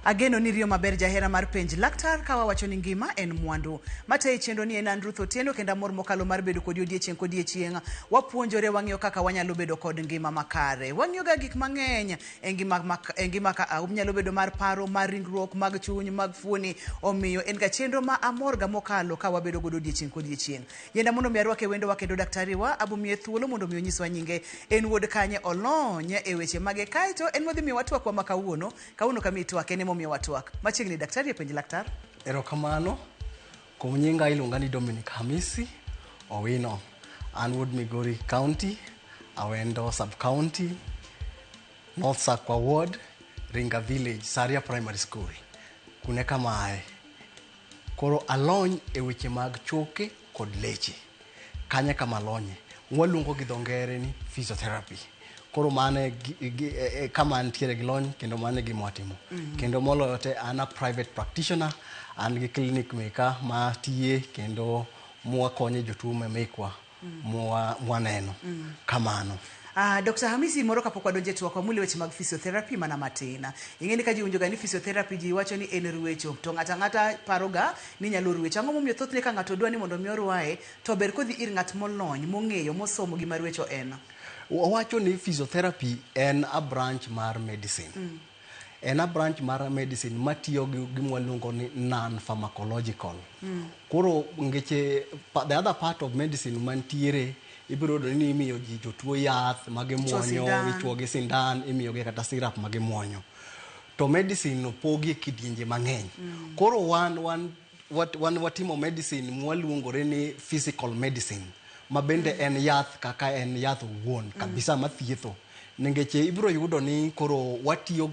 Ageno ni riyo maber jahera mar penj laktar kawa wacho ni ngima en mwandu. Mate chendo ni en Andrew Otieno kenda mor mokalo mar bedo kod odiechieng' wapuonjore wang'iyo kaka wanyalo bedo kod ngima makare. Wang'iyo ga gik mang'eny e ngima ka nyalo bedo mar paro, mar ringruok, mag chuny, mag fuoni. Omiyo en ga chenro ma amor ga mokalo ka wabedo god odiechieng'. Yenda mondo mi arwake wendo wa kendo daktari wa abumiye thuolo mondo mi onyiswa nyinge. En wuod kanye olony e weche mage kaito en modhi mi watwa ma kawuono kami twake ne momiyo watwak. Machiegni daktari e penj laktar. Erokamano. Kuom nyinga iluonga ni Dominic Hamisi Owino. An wuod Migori County, Awendo Sub-County, North Sakwa Ward, Ringa Village, Saria Primary School. Kune kamae. Koro alony e weche mag choke kod leche. Kanye kama alonye. Waluongo gi dho ngere ni physiotherapy. Koro mane kama antiere gi lony kendo mane gi mwatimo. Kendo moloyo te an a private practitioner, an gi clinic meka ma tiye kendo mwakonye jotuo mekwa mwaneno kamano. Dr. Hamisi moro kapok wadonje tuwa kwa muli weche mag physiotherapy mana matina. Ingeni ka ji unjoga ni physiotherapy ji wacho ni en ruecho. To ng'ata paroga ni nyalo ruecho. Ang'o momiyo thothne ka ng'ato dwa ni mondo mi orwae to ber kodhi ir ng'at molony, mong'eyo, mosomo gima ruecho en. Wacho ni physiotherapy en a branch mar medicine. En a branch mar medicine matiyo gi gimwaluongo ni non-pharmacological. Koro ngeche the other part of medicine mantiere ibiro do ni imiyo ji jotuo yath mage muonyo, ichuogi sindan, imiyo gi kata syrup mage muonyo. To medicine opogi kidienje mang'eny. Koro watimo medicine mwaluongore ni physical medicine. Mabende en yath kaka en yath wuon kabisa mathietho. Nengeche ibiro yudo ni koro watiyo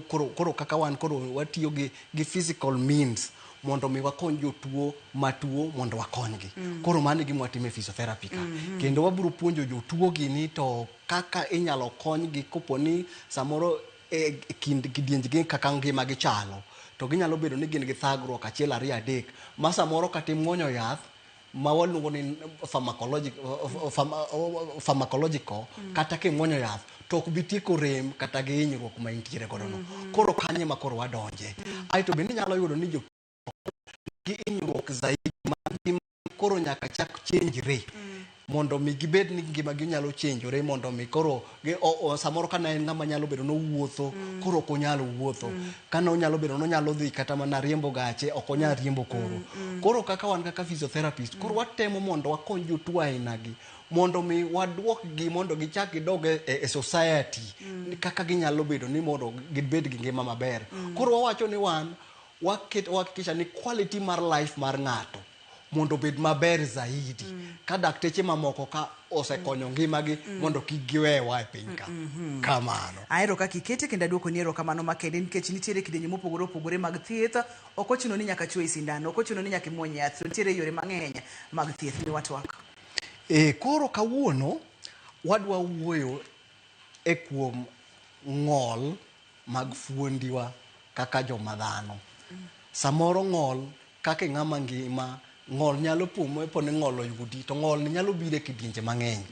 kaka watiyo gi physical means mondo mi wakony jotuo matuo mondo wakonygi. Koro mane gima watime physiotherapy ka. Kendo wabiro puonjo jotuo gi ni to kaka inyalo konygi koponi samoro kidienjgi kaka ngima gi chalo. To ginyalo bedo ni gin gi thagruok achiel ariyo adek. Ma samoro kata muonyo yath ma waluongo ni pharmacological kata ke muonyo yath to ok bitieko rem kata gi hinyruok ma intiere godo no. Koro kanye ma koro wadonje. Aito bende nyalo yudo ni gi hinyruok zaidi ma koro nyaka chak chenjre mondo mi gibed ni ngima gi nyalo chenjore mondo mi koro samoro kana en ng'ama nyalo bedo no wuotho koro ok onyalo wuotho kana onyalo bedo no nyalo dhi kata mana riembo gache ok onyal riembo koro kaka wan kaka physiotherapist koro watemo mondo wakony jotuo aina gi mondo mi waduok gi mondo gichak gidog e society kaka ginyalo bedo ni mondo gibed gi ngima maber. Koro wawacho ni wan wakikisha ni quality mar life mar ng'ato mondo bed maber zaidi ka dakteche mamoko ka osekonyo ngimagi mondo kigiwewa e piny ka. Kamano. Ahero kaka ikete kendo aduoko ni erokamano makende nikech nitiere kidenyo mopogore mag thieth. Ok ochuno ni nyaka chuoyi sindan, ok ochuno ni nyaka muony yath. Nitiere yore mang'eny mag thieth miwatwak. Koro kawuono wadwa wuoyo e kuom ng'ol mag fuondiwa kaka joma dhano. Samoro ng'ol kaka ng'ama ngima ng'ol nyalo pone ng'ol oyudi to ng'ol ni nyalo bire kidienje mang'eny.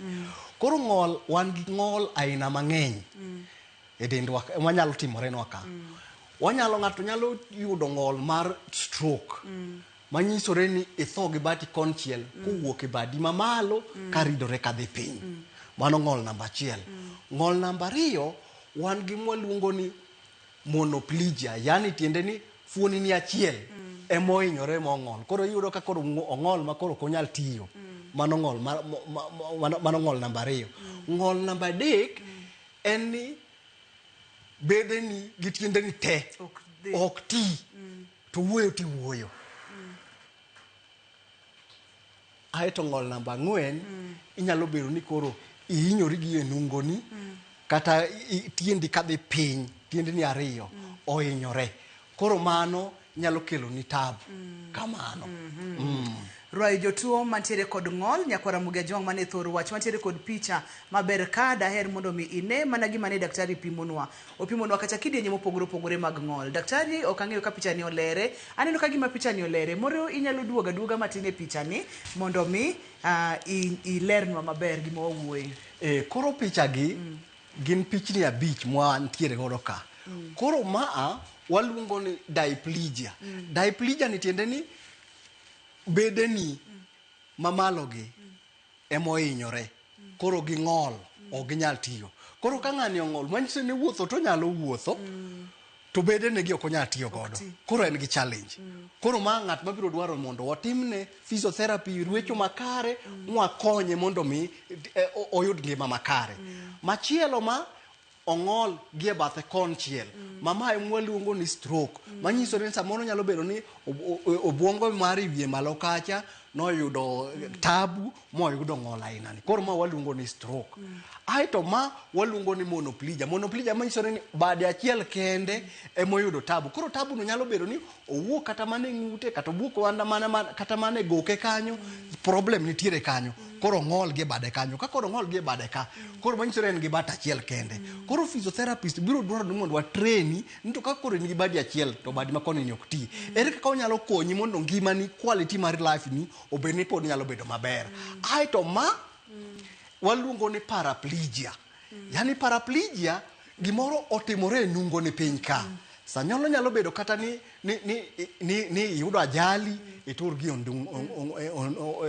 Koro ng'ol wan gi ng'ol aina mang'eny e dendwa manyalo timore nwa ka. Ng'ato nyalo yudo ng'ol mar stroke manyisore ni itho gi bati konchiel kowuok e badi mamalo karidore kadhi piny. Mano ng'ol namba 1. Ng'ol namba 2 wan gi mwaluongo ni monoplegia, yani tiende ni fuoni ni achiel emohinyore mong'ol. Koro yudo ka koro ong'ol ma koro konyal tiyo. Mano ng'ol namba 2. Ng'ol namba 3 en ni bede ni gi tiende ni te ok ti to wuoyo ti wuoyo. Aito ng'ol namba 4 inyalo bedo ni koro ihinyori gi enungoni kata tiendi kadhi piny, tiendi ni ariyo ohinyore. Koro mano nyalo kelo ni tabu. Kamano. Rwayo jotuo mantiere kod ng'ol nyakwara mugia jong mane thor wach mantiere kod picha maber ka daher mondo mi ine mana gima ne daktari pimonwa. Opimonwa kata kidienje mopogore mag ng'ol. Daktari ok ang'eyo ka picha ni olere. Aneno ka gima picha ni olere. Moro inyalo duoga matin e picha ni mondo mi ilernwa maber gima wawuoye. Koro picha gi gin pichni 5 mwantiere godo ka. Koro maa waluongo ni diplegia. Diplegia ni tiende ni bedeni mamalogi emohinyore. Koro ging'ol, ok ginyal tiyo. Koro ka ng'ani ong'ol, manyiso ni wuotho to nyalo wuotho, to bedenegi ok onyal tiyo godo. Koro en gi challenge. Koro ma ng'at mabiro dwaro mondo watimne physiotherapy, rwecho makare, mwakonye mondo mi oyud ngima makare. Machielo ma ong'ol gi e bathe konchiel. Mama em waluongo ni stroke. Manyiso ni samoro nyalo bedo ni obwongo mare wiye malo kacha noyudo tabu moyudo ng'ol aina ni. Koro ma waluongo ni stroke. Aito ma waluongo ni monoplegia. Monoplegia manyiso ni bade achiel kende emoyudo tabu. Koro tabu no nyalo bedo ni owuok kata mane ng'ute kata owuok kata mane goke kanyo, problem nitiere kanyo. Koro ng'ol gi bade kanyo. Ka koro ng'ol gi bade ka, koro manyiso ni en gi bade achiel kende. Koro physiotherapist biro dwaro ni mondo watreni, nito ka koro in gi badi achiel to badi ma koni ni ok ti. Ere kaka onyalo konyi mondo ngimani, quality mar life ni obed ni pod nyalo bedo maber. Aito ma waluongo ni paraplegia. Yani paraplegia gimoro otimore e nungo ni piny ka. Sanyolo nyalo bedo kata ni yudo ajali itur gi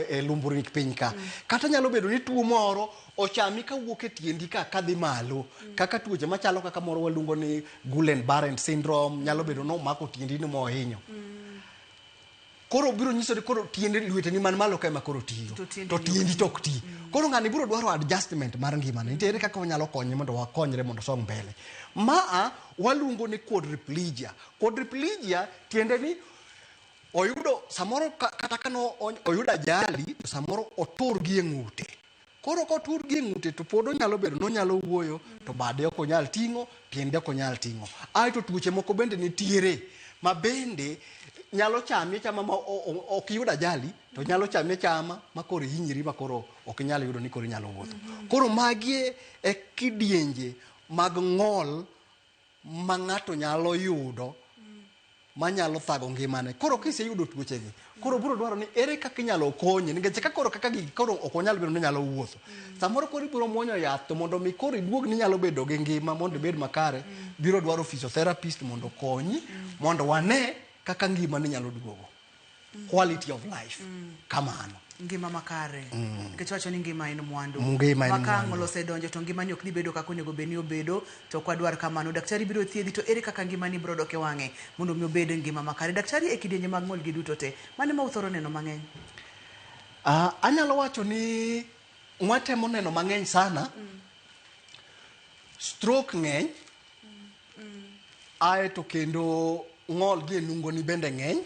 e lumburi piny ka. Kata nyalo bedo ni tuo moro ochami ka wuok e tiendi ka kadhi malo. Kaka tuoche machalo kaka moro waluongo ni Guillain-Barré syndrome, nyalo bedo no mako tiendi ni mohinyo. Koro biro nyiso ni koro tiende lweteni man malo ka ema koro tiyo. To tiendi tok ti. Koro ng'ani biro dwaro adjustment mar ngimane. Nitiere kaka wanyalo konye mondo wakonyre mondo song mbele. Maa waluongo ni quadriplegia. Quadriplegia tiende ni oyudo samoro kata kano oyudo ajali, to samoro otur gi e ng'ute. Koro kotur gi e ng'ute to pod onyalo bedo no nyalo wuoyo, to bade ok onyal ting'o, tiende ok onyal ting'o. Aito tuoche moko bende nitiere ma bende nyalo chami chama ma ok yud ajali, to nyalo chami chama ma koro hinyiri ma koro ok nyal yudo ni koro nyalo wuotho. Koro magi e kidienje mag ng'ol ma ng'ato nyalo yudo manyalo thago ngimane. Koro kiseyudo tuochegi, koro biro dwaro ni ere kaka inyalo konye, nikech ka koro kaka gigi koro ok onyal bedo ni nyalo wuotho. Samoro koro ibiro muonyo yath to mondo mi koro iduog ni nyalo bedo gi ngima mondo ibed makare, biro dwaro physiotherapist mondo konyi, mondo wane kaka ngima ni nyalo duogo. Quality of life. Kamano. Ngima makare. Nikech wacho ni ngima en mwandu. Maka ng'ol osedonjo to ngimani ok dhi bedo kaka onego bed ni obedo, to kwadwar kamano daktari biro thiedhi, to ere kaka ngimani biro dok e wang'e mondo mi obed ngima makare. Daktari, e kidienje mag ng'ol gi duto te, mane ma uthoro neno mang'eny? Anyalo wacho ni mwatemo neno mang'eny sana. Stroke ng'eny. Aeto kendo ng'ol gi nungo ni bende ng'eny.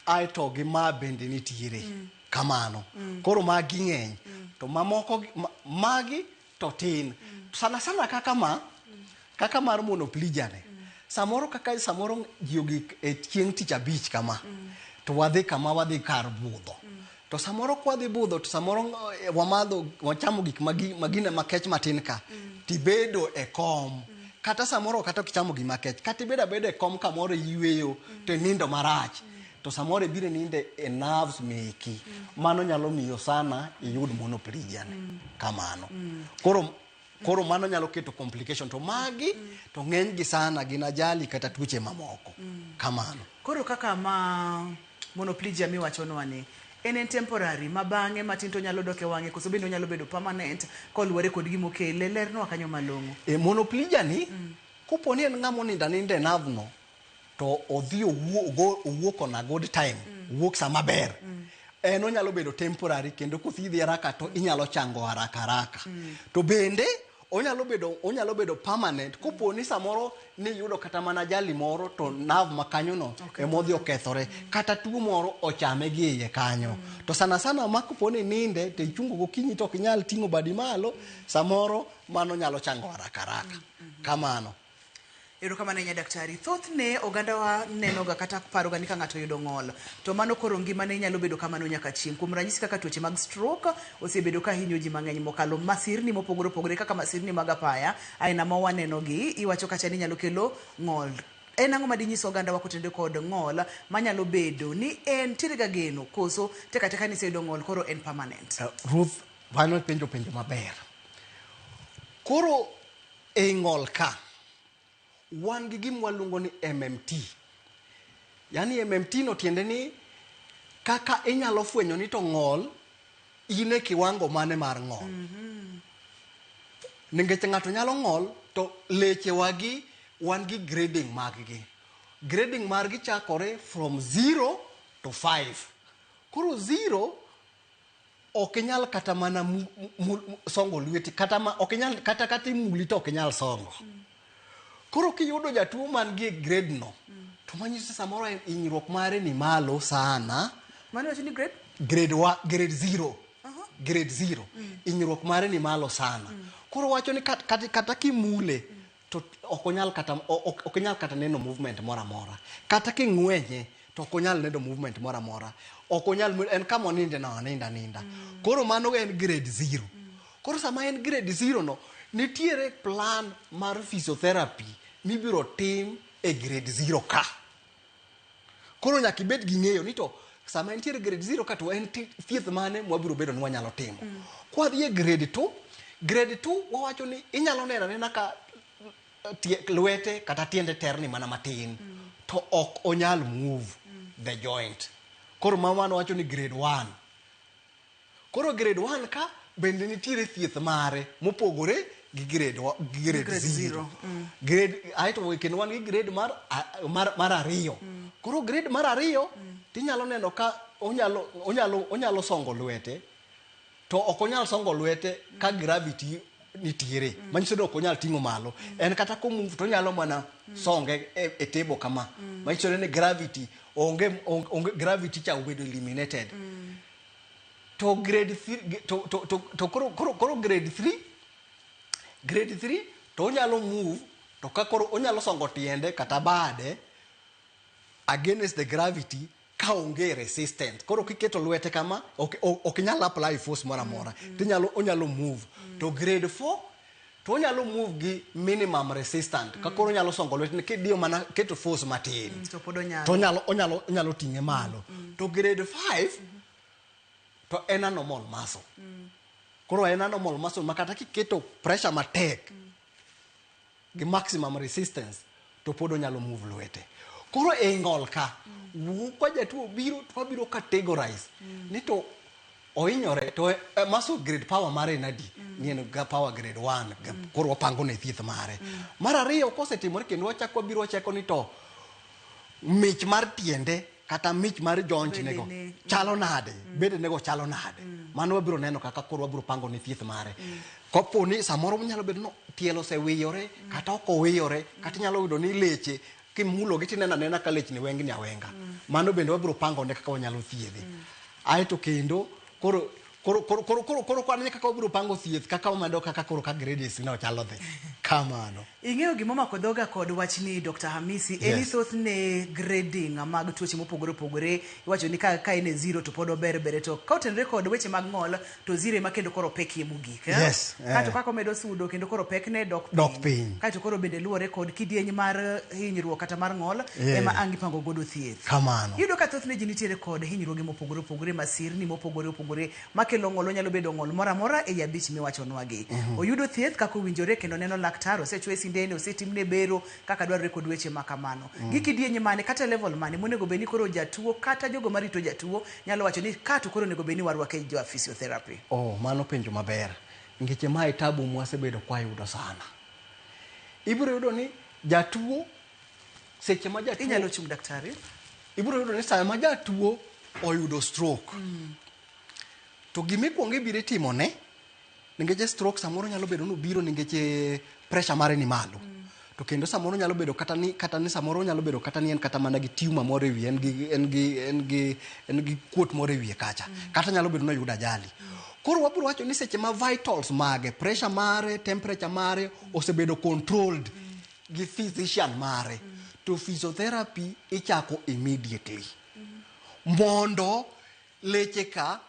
Aeto gi ma bende nitiere. Kamano. Koro magi ng'eny. To mamoko magi to tin. Sana kaka mar monoplegia ne. Samoro jiogi e chieng' tich abich kama. To wadhi kama wadhi kar budho. To samoro kwadhi budho, to samoro wamadho, wachamo gik magine makech matin ka. Tibedo e kom. Kata samoro kata kichamo gima kech. Kata ibeda e kom kamoro yweyo to nindo marach. To samoro bire ninde e nerves meki. Mano nyalo miyo sana iyud monoplegia ne. Kamano. Koro mano nyalo keto complication. To magi to ng'eny gi sana gin ajali kata tuoche mamoko. Kamano. Koro kaka ma monoplegia miwacho nwane, en temporary, ma bang'e matin to nyalo dok e wang'e, koso bende nyalo bedo permanent koluwore kod gimo kele. Lerno kanyo malong'o. Monoplegia ni kuponi en ng'amo ninde nerve no, to odhi owuok on a good time, owuok sama ber. En onyalo bedo temporary, kendo kuthidhi haraka to inyalo chango haraka. To bende onyalo bedo permanent kuponi samoro ni yudo kata mana ajali moro to nerve makanyo no emodhi okethore, kata tuo moro ochame gi iye kanyo. To sana ma kuponi ninde to ichungo gokinyi to ok inyal ting'o badi malo, samoro mano nyalo chango haraka. Kamano. Erokamano nya daktari. Thothne oganda wa neno ga kata paro ga ni ka ng'ato yudo ng'ol, to mano koro ngimane nyalo bedo kamano nyaka chieng'. Kuom ranyisi kaka tuoche mag stroke osebedo ka hinyo ji mang'eny mokalo, masirni mopogore kaka masirni mag apaya aina ma waneno gi, iwacho kacha ni nyalo kelo ng'ol. En ang'o madinyiso oganda wa kotende kod ng'ol manyalo bedo ni en tiere ga geno, koso teka ni seyudo ng'ol koro en permanent? Ruth, final penjo maber. Koro e ng'ol ka wan gi gimwa luongo ni MMT. Yani MMT no tiende ni kaka inyalo fwenyo ni to ng'ol ine kiwango mane mar ng'ol. Nikech ng'ato nyalo ng'ol to leche wagi wan gi grading maggi. Grading margi chakore from 0 to 5. Koro 0 ok inyal kata mana songo lweti ok inyal kata imuli to ok inyal songo. Koro kiyudo jatuo man gi grade no to manyiso samoro hinyruok mare ni malo sana. Mano wacho ni grade? Grade 0. Grade 0. Hinyruok mare ni malo sana. Koro wacho ni kata kimule to ok onyal kata neno movement mora mora. Kata king'wenye to ok onyal neno movement mora mora. Ok onyal en kama oninde na aninda. Koro mano en grade 0. Koro sama en grade 0 no nitiere plan mar physiotherapy mibiro tim e grade 0 ka. Koro nyaka ibed gi ng'eyo ni to sama entiere grade 0 ka to en thieth mane mwabiro bedo ni wanyalo timo. Kwa dhi e grade 2, grade 2 wawacho ni inyalo nena ka lwete kata tiende terni mana matin to ok onyal move the joint. Koro mamano wacho ni grade 1. Koro grade 1 ka bende nitiere thieth mare mopogore gi grade 0. Grade aito kendo wan gi grade mar 2. Koro grade mar 2 tinyalo neno ka onyalo songo lwete to ok onyal songo lwete ka gravity nitiere. Manyiso ni ok onyal ting'o malo. En kata ko move to onyalo mana songe e table kama. Manyiso ni gravity onge gravity cha obedo eliminated. To grade 3 to koro grade 3 to onyalo move to ka koro onyalo songo tiende kata bade against the gravity ka onge resistant. Koro kiketo lwete kama ok nyal apply force mora mora. Onyalo move. To grade 4 to onyalo move gi minimum resistant. Ka koro onyalo songo lwete ni kidio mana keto force matin. To onyalo ting'e malo. To grade 5 to en a normal muscle. Koro en a normal muscle makata kiketo pressure matek gi maximum resistance to pod onyalo move lwete. Koro e ng'ol ka kwa jatuo biro categorize ni to ohinyore to muscle grade power mare nadi ni en ga power grade 1 koro wapango ne thieth mare. Mar 2 kosetimore kendo wachako biro wachako ni to mich mar tiende kata mich mar joint nego chalo nade bede nego chalo nade. Mano wabiro neno kaka koro wabiro pango ne thieth mare. Kopo ni samoro nyalo bedo no tielo se wiyore kata ok owiyore kata nyalo yudo ni leche kimulo gi tinena ka lechni wengni awenga. Mano bende wabiro pango ne kaka wanyalo thiedhe. Aito kendo koro kwan kaka wabiro pango thieth kaka wamado kaka koro ka grades no chalo dhi kamano. Ing'eyo gima mako dhoga kod wachni Dr. Hamisi eni thoth ne grading mag tuoche mopogore opogore. Iwacho ni ka en 0 to pod ober to ka otenre kod weche mag ng'ol to 0 ema kendo koro pek mogik. Kato kako medo sudo kendo koro pek ne dok piny. Kato koro bende luore kod kidieny mar hinyruok kata mar ng'ol ema angi pango godo thieth. Kamano. Yudo ka thoth ne ji nitiere kod hinyruoge mopogore opogore masirni mopogore opogore makelo ng'ol nyalo bedo ng'ol mora mora e yabich miwacho nwagi. Oyudo thieth kako winjore kendo neno laktar osechwe sindene osetimne bero kaka dwarore kod weche makamano. Gikidieny mane kata level mane monego beni koro jatuo kata jogo marito jatuo nyalo wacho ni kato koro nego beni warwake jo physiotherapy. Mano penjo maber. Ngeche mai tabu mwasebedo kwa yudo sana. Ibiro yudo ni jatuo seche ma jatuo inyalo chung daktari. Ibiro yudo ni sama jatuo oyudo stroke. To gimikwongo ibiro timo ne ningeche stroke samoro nyalo bedo no biro ningeche pressure mare ni malo. To kendo samoro nyalo bedo kata ni samoro nyalo bedo kata ni en kata mana gi tumor moro e wiye en gi kuot moro e wiye kacha. Kata nyalo bedo no yuda ajali. Koro wabiro wacho ni seche ma vitals mage, pressure mare, temperature mare osebedo controlled gi physician mare. To physiotherapy ichako immediately. Mondo leche ka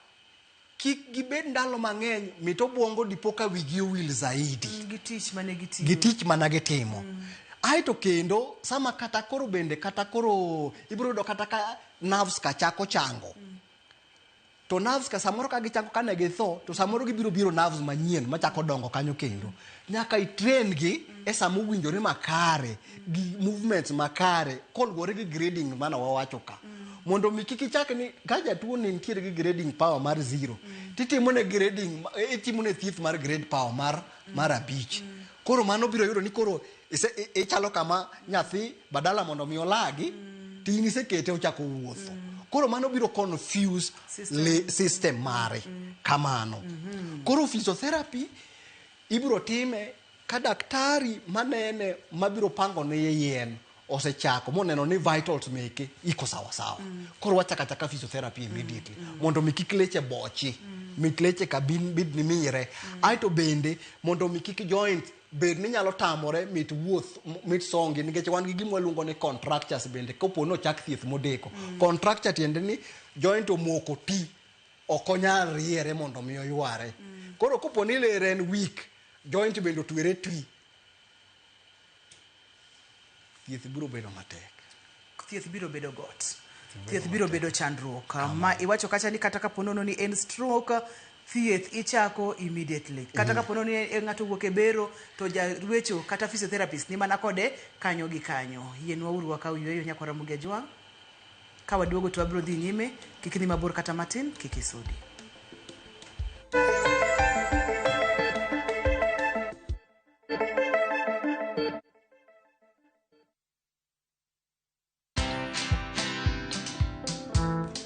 kik gibed ndalo mang'eny mitobwongo dipoka wigi owil zaidi. Gitich mana gitimo. Aito kendo sama kata koro bende kata koro ibiro do kata ka nerves ka chako chango. to nerves ka samoro ka gichako kane githo to samoro gibiro nerves manyien machako dongo kanyo kendo nyaka itrain gi e samo winjore makare gi movements makare kolgore gi grading mana wawacho ka mondo mi kiki chak ni ka jatuo ni nitiere gi grading power mar 0 titimo ne grading itimo ne thieth mar grade power mar abich koro mano biro yudo ni koro chalo kama nyathi badala mondo mi olagi tini sekete ochako wuotho koro mano biro confuse system mare kamano koro physiotherapy ibiro time ka daktari manene mabiro pango ne yien osechako moneno ni vitals meke iko sawa sawa koro wachaka physiotherapy immediately mondo mi kik leche bochi mi leche kabin bid ni mire aito bende mondo mi kik joint bed ni nyalo tamore mit wuoth mit songi nikech wan gi gimwa luongo ni contractures bende kopo no chak thieth modeko contracture tiende ni joint omoko ti okonyal riere mondo mi oyware koro kopo ni lere en weak joint bende otwere twi thieth biro bedo matek thieth biro bedo got thieth biro bedo chandruok ma iwacho kacha ni kata kaponono ni en stroke thieth ichako immediately kata kapono ni ng'ato wuok e bero to jarwecho kata physiotherapist ni mana kode kanyo gi kanyo yienwa uru wakaw yweyo nyakora muge jwang ka waduogo to wabiro dhi nyime kik ni mabor kata matin kik isudi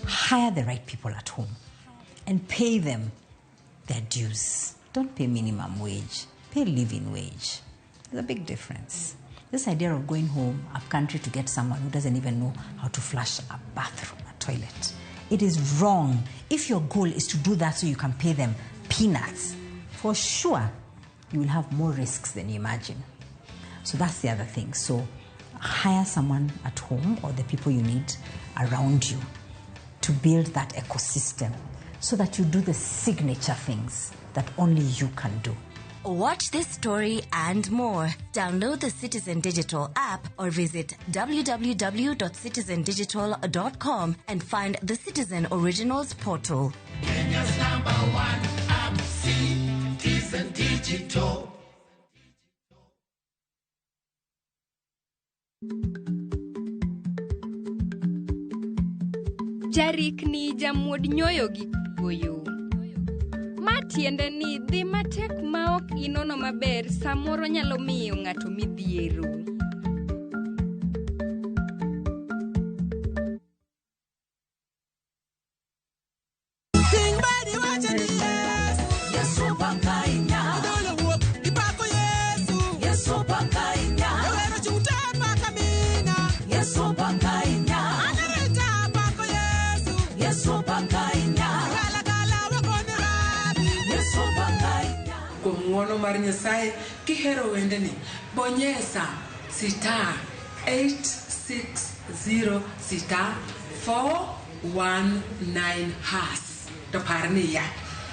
Hire the right people at home and pay them their dues. Don't pay minimum wage, pay living wage. There's a big difference. This idea of going home up country to get someone who doesn't even know how to flush a bathroom, a toilet, it is wrong. If your goal is to do that so you can pay them peanuts, for sure you will have more risks than you imagine. So that's the other thing. So hire someone at home or the people you need around you to build that ecosystem so that you do the signature things that only you can do. Watch this story and more. Download the Citizen Digital app or visit www.citizendigital.com and find the Citizen Originals portal. Kenya's #1 app, Citizen Digital. Jarik ni jamuod nyoyo gi goyo. Ma tiende ni dhi matek ma ok inono maber samoro nyalo miyo ng'ato midhiero. Ng'wono mar Nyasaye kihero wende ni bonyesa star 860 star 419 has to parni ya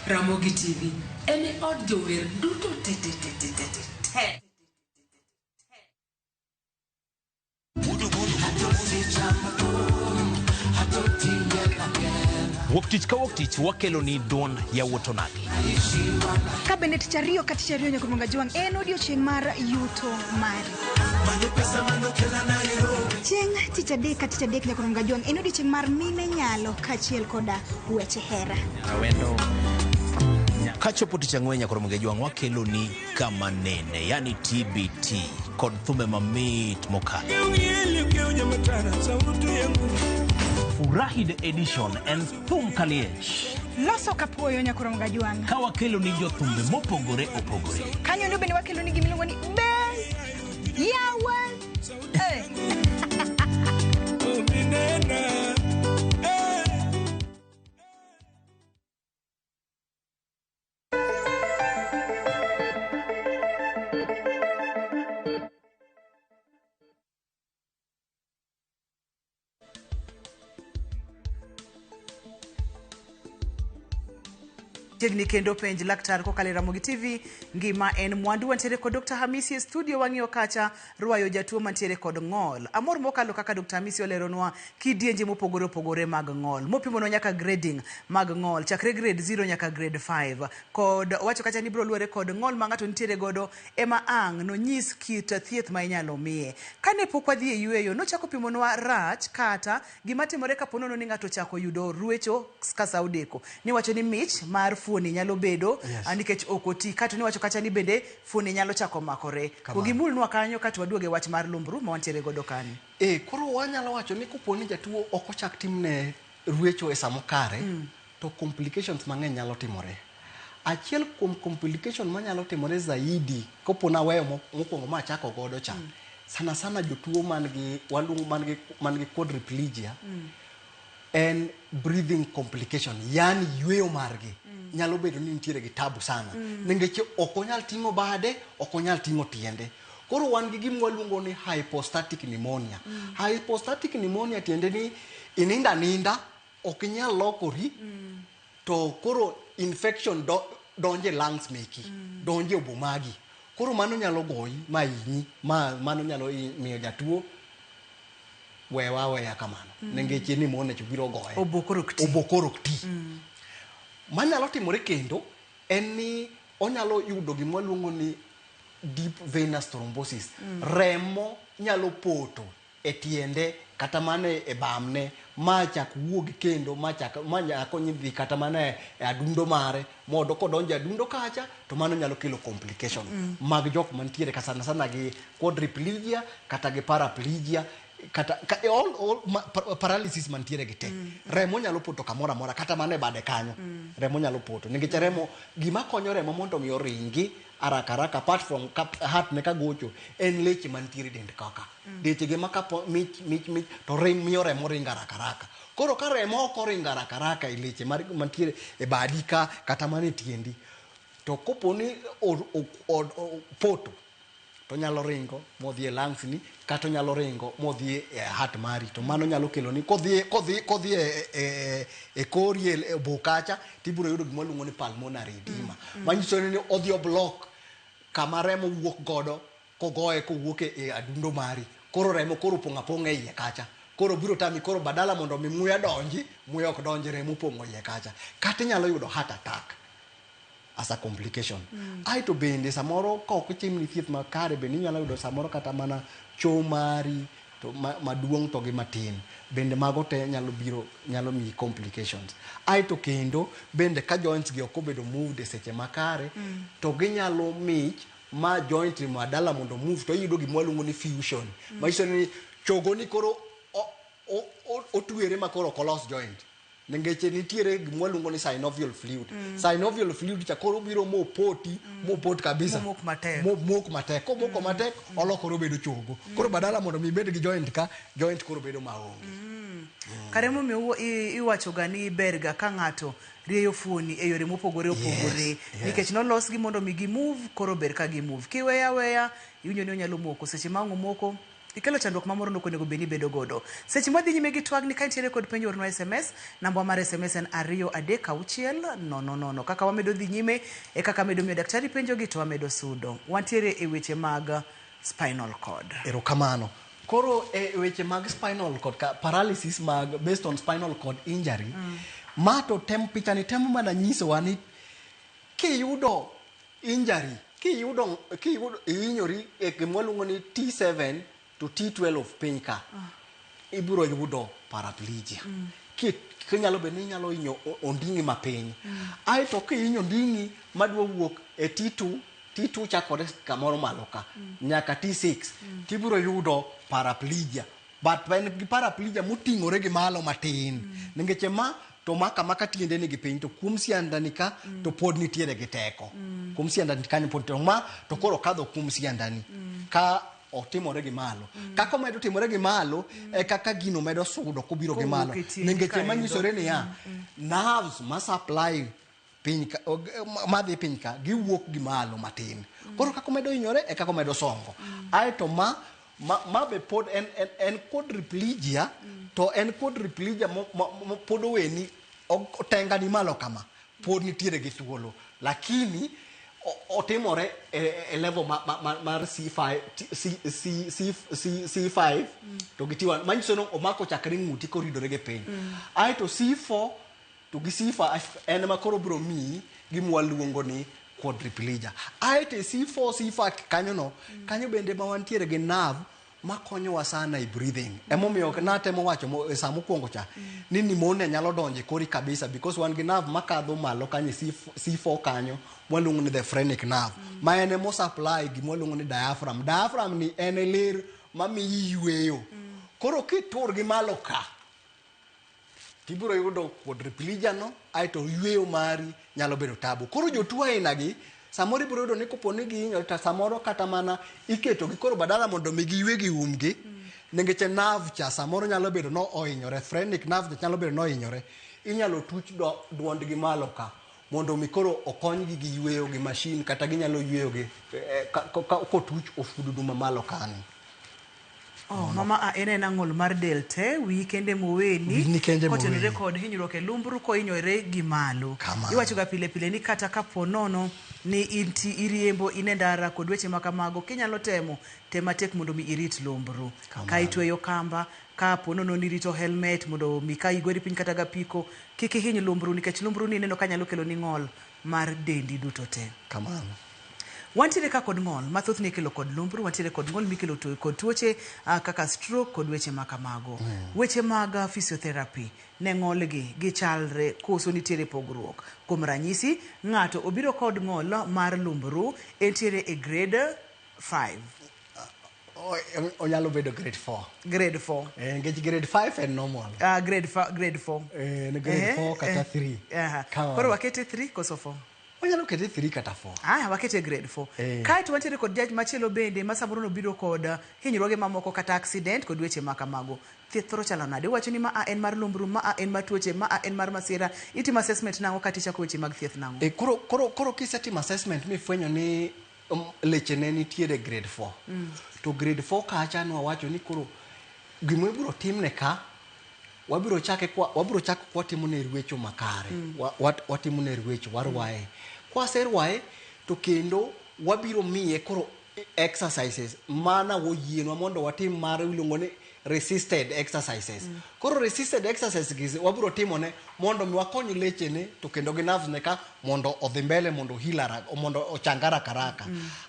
Ramogi TV ene od jower duto te Wuok tich ka wuok tich wakelo ni duon ya wuoto nagi. Ka bende tich ariyo ka tich ariyo nyakuronga jwang en odiochieng' mar yuto mari. Chieng' tich adek ka tich adek nyakuronga jwang en odiochieng' mar mine nyalo kachiel koda weche hera. Awendo kachopo tich ang'wen nyakuronga jwang wakelo ni kama nene yani TBT kod thume mamit mokalo. Furahi the edition and thum kaliech. Loso kapuoyo nyakuronga jwang. Ka wakelo ni jothumbe mopogore opogore. Kanyo ndo bende wakelo ni gimiluongo ni Ben Yawan. Tegni kendo penj laktar kokale Ramogi TV ngima en mwandu. Wantiere kod Dr. Hamisi e studio, wang'iyo kacha Rwayo Jotuo mantiere kod ng'ol. Amor mokalo kaka Dr. Hamisi oleronwa kidienje mopogore opogore mag ng'ol, mopimonwa nyaka grading mag ng'ol chakre grade 0 nyaka grade 5, kod wacho kacha ni biro luwore kod ng'ol ma ng'ato nitiere godo ema ang' no nyis kit thieth ma inyalo miye. Kane pok wadhi e yueyo nochako pimonwa rach kata gima timore kaponono ni ng'ato chako yudo ruecho kasa odeko, ni wacho ni mich mar fuoni nyalo bedo nikech okoti, kata ni wacho kacha ni bende fuoni nyalo chako makore. Kogimulnwa kanyo kata waduoge wach mar lumbru ma wantiere godo kani. Koro wanyalo wacho ni koponi jatuo ok ochak timne ruecho e samo kare, to complications mang'eny nyalo timore. Achiel kuom complication manyalo timore zaidi kopona weyo mokwongo ma chako godo cha, sana sana jotuo man gi quadriplegia, and breathing complication, yani yueyo margi nyalo bedo ni nitiere gi tabu sana, nikech ok onyal ting'o bade, ok onyal ting'o tiende. Koro wan gi gima waluongo ni hypostatic pneumonia. Hypostatic pneumonia tiende ni ininda ninda, ok inyal lokori, to koro infection donje lungs meki, donje obo magi. Koro mano nyalo goyi ma inyi, mano nyalo miyo jatuo weya kamano. Nengeche ni mone chubiro goye. Obokorok ti. Manyalo timore kendo en ni onyalo yudo gima luongo ni deep venous thrombosis. Remo nyalo poto e tiende kata mane e bamne, ma chak wuog kendo, ma nyako nyidhi kata mane e adundo mare, modo kodonje adundo kacha, to mano nyalo kelo complication mag jok mantiere kasana sana gi quadriplegia kata gi paraplegia, kata paralysis mantiere gi te. Remo nyalo poto kamora mora kata mane bade kanyo. Remo nyalo poto. Nikech remo, gima konyo remo mondo mi oringi araka apart from heart ne ka gocho, en leche mantiere dend kaka. Leche ge maka mich to miyo remo ringa araka. Koro ka remo ok oringa araka e leche mantiere e badi ka kata mane tiendi, to koponi poto, to nyalo ringo modhi e lungs ni, kata nyalo ringo modhi e heart mari, to mano nyalo kelo ni kodhi e kori e bokacha, tiburo yudo gima luongo ni pulmonary edema. Manyiso ni odhi block kama remo wuok godo kogoye kowuok e adundo mari. Koro remo koro pong'a e iye kacha. Koro biro tami, koro badala mondo mi muya donji, muya ok donji, remo pong'o iye kacha. Kata nyalo yudo heart attack as a complication. Aito bende samoro ka ok timni thieth makare, bende nyalo yudo samoro kata mana cho mari to maduong' to gi matin. Bende mago te nyalo mi complications. Aito kendo bende ka joints gi ok obedo moved e seche makare, to ginyalo mich ma joint madala mondo move, to yudo gima waluongo ni fusion. Manyiso ni chogo ni koro otuere ma koro kolos joint. Nengeche nitiere gima waluongo ni synovial fluid. Synovial fluid cha koro biro mopot kabisa. Mok matek. Komoko matek, olokoro bedo chogo. Koro badala mondo mi bed gi joint koro bedo maonge. Karemo miyo iwacho ga ni berga ka ng'ato rieyo fuoni e yore mopogore opogore, nikech nolos gi mondo mi gi move, koro ber ka gi move. Kiweya iwinjo ni onyalo moko, seche ma moko ikelo chandruok mamoro nokonego beni bedo godo. Seche madhi nyime gi twagni ka nitiere kod penjo orno SMS, namba mar SMS en 23600. Kaka wamedo dhi nyime e kaka medo miyo daktari penjo gi to wamedo sudo. Wantiere e weche mag spinal cord. Erokamano. Koro e weche mag spinal cord paralysis based on spinal cord injury, mato picha ni temo mana nyiso wani kiyudo injury, kiyudo inyori e gimwaluongo ni T7 to T12 of piny ka, ibiro yudo paraplegia. Kinyalo be ni nyalo inyo ondingi mapiny. Aito kinyo ondingi madwa wuok e T2 chakore kamoro malo ka nyaka T6, tibiro yudo paraplegia. But when paraplegia muting'ore gi malo matin, nengeche to maka tiende ni gi piny, to kuom siandani ka to pod nitiere gi teko. Kuom siandani kanyo pod to to koro kadho kuom siandani ka otimore gi malo. Kaka medo timore gi malo, kaka gino medo sudo kobiro gi malo. Nengeche manyisore ni nerves ma supply piny madhi piny ka giwuok gi malo matin. Koro kako medo inyore kako medo songo. Aito be pod en quadriplegia, to en quadriplegia podo weni tenga ni malo kama. pod nitiere gi thuolo, lakini otimore e level mar C5 to gi T1 manyiso ni omako chakre ng'uti koridore gi piny. Aeto C4 to gi C5 en ma koro biro miyi gima waluongo ni quadriplegia. Aeto C4 kanyo bende ma wantiere gi nerve makonyowa sana e breathing. Emomiyo natemo wacho e sa mokwongo cha ni pneumonia nyalo donje kori kabisa because wan gi nerve makadho malo kanyo C4 kanyo waluongo ni the phrenic nerve ma en emo supply gima waluongo ni diaphragm. Diaphragm ni en ler mamiyi yweyo. Koro kitur gi malo ka tibiro yudo quadriplegia no, aeto yweyo mari nyalo bedo tabu. Koro jotuo aina gi samoro ibiro yudo ni koponi gihinyo to samoro kata mana iketo gi koro badala mondo mi giywe gi umgi nikech nerve cha samoro nyalo bedo no ohinyore, phrenic nerve nyalo bedo no ohinyore, inyalo tuch duond gi malo ka mondo mi koro okonygi gi yweyo gi machine kata ginyalo yweyo gi kotuch ofududu mamalo kani. Mama en ang'ol mar del te wi kende moweni kotenore kod hinyruok e lumbru kohinyore gi malo. Iwacho ga pile pile ni kata kapo nono ni iriembo ine ndara kod weche makamago kinyalo tema tek mondo mi irit lumbru. Ka itweyo kamba, ka po nono ni rito helmet mondo mi ka igori piny kata gapiko kik ihiny lumbru nikech lumbru ni neno kanyalo kelo ni ng'ol mar dendi duto te. Kamano. Wantiere ka kod ng'ol mathoth ni kelo kod lumbru, wantiere kod ng'ol mikelo kod tuoche kaka stroke kod weche makamago. Weche mag physiotherapy ne ng'ol gi chalre koso nitiere pogruok. Kuom ranyisi, ng'ato obiro kod ng'ol mar lumbru entiere e grade 5. Onyalo bedo grade 4. Grade 4. Engage grade 5 and normal. Grade 4. Grade 4 kata 3. Koro wakete 3 koso 4. Onyalo kete 3 kata 4. Wakete grade 4. Kaeto wantiere kod judge machielo bende ma samoro biro kod hinyruoge mamoko kata accident kod weche makamago. Thieth thoro chalo nade? Wacho ni ma en mar lumbru, ma en mar tuoche, ma en mar masira. Itimo assessment nango kata ichako weche mag thieth nango? Koro kisetimo assessment mifwenyo ni leche ne nitiere grade 4. To grade 4 kacha no wacho ni koro gimo ibiro timne ka wabiro chako kwatimo ne rwecho makare. Watimo ne rwecho warwaye. Kwaserwaye to kendo wabiro miye koro exercises mana woyienwa mondo watim mar iluongo ni resisted exercises. Koro resisted exercises wabiro timone mondo mi wakony leche ne to kendo gi nerves ne ka mondo odhi mbele mondo hilara mondo ochangara karaka.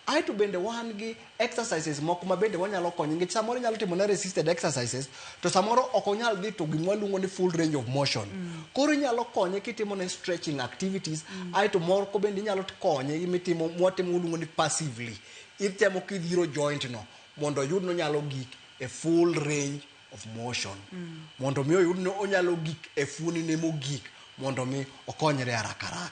Aeto bende wan gi exercises moko ma bende wanyalo konyo nikech samoro nyalo timo na resisted exercises to samoro ok onyal dhi to gima waluongo ni full range of motion. Koro inyalo konye kitimo ne stretching activities. Aeto moro bende inyalo konye imitimo mwatimo luongo ni passively. Itemo kidhiro joint no mondo yud no nyalo gik a full range of motion. Mondo mi oyud no onyalo gik e funi ne mogik mondo mi okonyre haraka.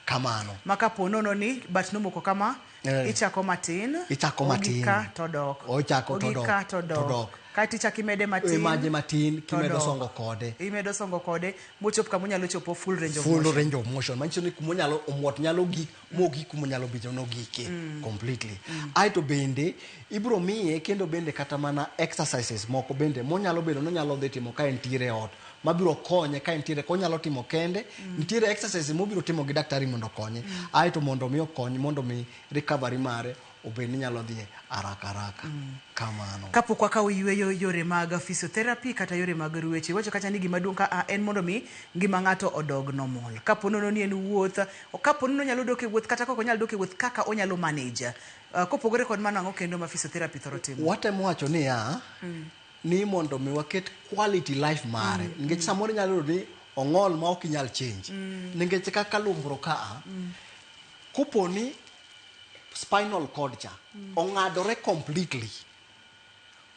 Kamano. Maka po nono ni but no moko kama ichako matin. Ogika to dok. Ogika to dok. Kati ichaki mede matin. Maje matin kimedo songo kode. Imedo songo kode mochop kama nyalo chopo full range of motion. Full range of motion. Manyiso ni kuma nyalo omwot nyalo gik mogik kuma nyalo bijo no gike completely. Aeto bende ibro miye kendo bende kata mana exercises moko bende monyalo bedo no nyalo dhi timo ka entiere ot. Mabiro konye ka entiere konyalo timo kende. Nitiere exercises mobiro timo gi daktari mondo konye. Aeto mondo mi okonye mondo mi recovery mare obeni nyalo dhi haraka. Kamano. Kapok wakawo yweyo yore mag physiotherapy kata yore mag rueche, wacho kata ni gima duong' ka en mondo mi ngima ng'ato odog normal. Kapo nono ni en wuoth, kapo nono nyalo dok e wuoth kata kok onyalo dok e wuoth kaka onyalo manage. Kopogore kod mano ang'o kendo ma physiotherapy thoro timo? Watemo wacho ni ni mondo mi waket quality life mare. Nikech samoro nyalo yudo ni ong'ol ma ok inyal change. Nikech kaka lumbro ka koponi spinal cord cha ong'adore completely.